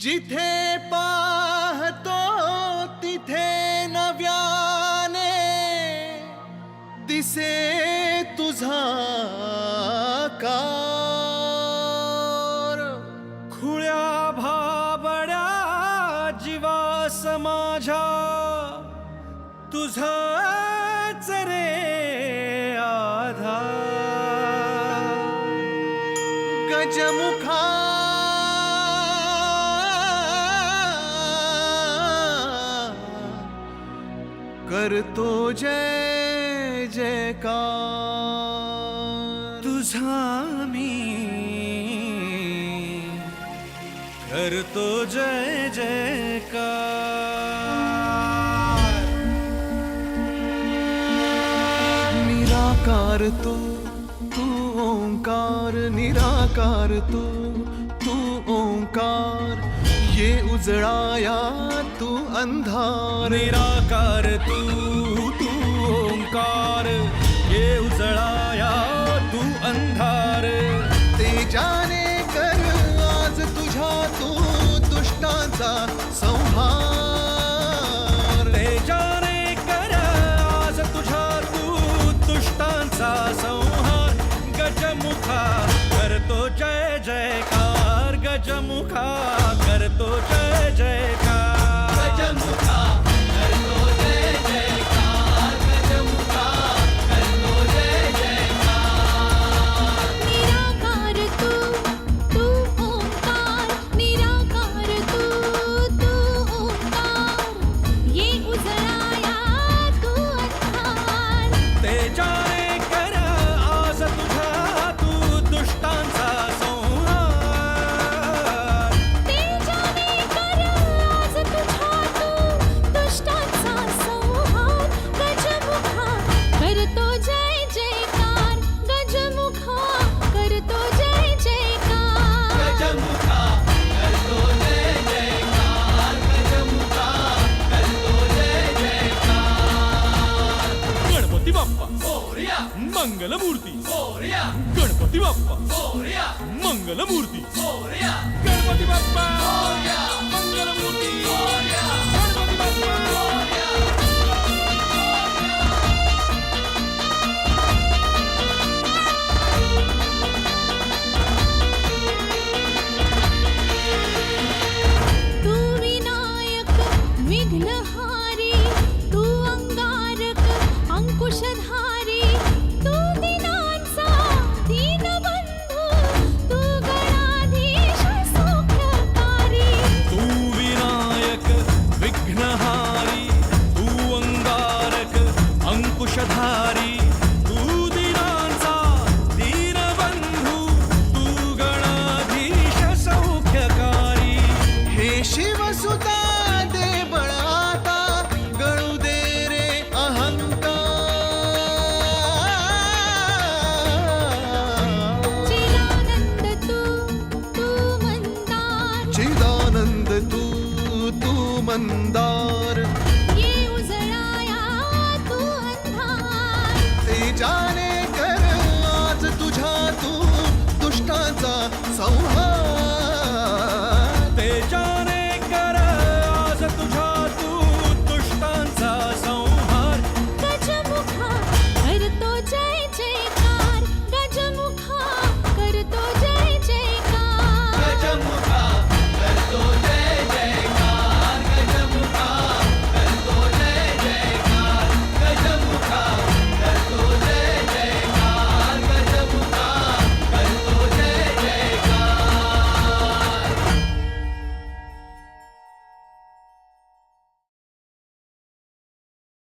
जिथे पाहतो तिथे नव्याने दिसे तुझा कार. खुळ्या भाबड्या जीवास माझ्या तुझाच रे आधार. गजमुखा करतो जय जयकार. तुझा मी करतो जय जयकार. निराकार तू ओंकार. निराकार तू ओंकार. ये उजळाया तू अंधार. निराकार तू ओंकार. ये उजळाया तू अंधार. तेजाने कर आज तुझ्या तू दुष्टांचा संहार. तेजाने कर आज तुझ्या तू दुष्टांचा संहार. गजमुखा करतो जय जयकार. गजमुखा करतो जय जयकार. गजमुखा करतो जय जयकार. गजमुखा करतो जय जयकार. निराकार तू ओंकार. निराकार तू ओंकार. ये उजळाया तू अंधार. तेजाने कर आज तुझा तू दुष्टांचा संहार. तेजाने कर आज तुझ्या तू दुष्टांचा संहार. गजमुखा करतो जय जयकार. गजमुखा करतो जय जयकार. गजमुखा करतो जय जयकार. गजमुखा करतो जय जयकार. गणपती बाप्पा मोरया. मंगलमूर्ती मोरया. गणपती बाप्पा मोरया. मंगलमूर्ती मोरया. गणपती बाप्पा मोरया. मंगलमूर्ती मोरया. गणपती बाप्पा मोरया. तू विनायक विघ्नहारी. तू अंगारक अंकुशधारी. तू दीनांचा दीनबंधू. तू गणाधीश सौख्यकारी. तू विनायक विघ्नहारी. तू अंगारक अंकुशधारी. तू दीनांचा दीनबंधू. तू गणाधीश सौख्यकारी. हे शिवसुता दे बळ आता. गळू दे रे अहंकार. चिदानंद तू मंदार. चिदानंद तू मंदार. ये उजळाया तू अंधार. तेजाने कर आज तुझ्या तू दुष्टांचा संहार. तेजा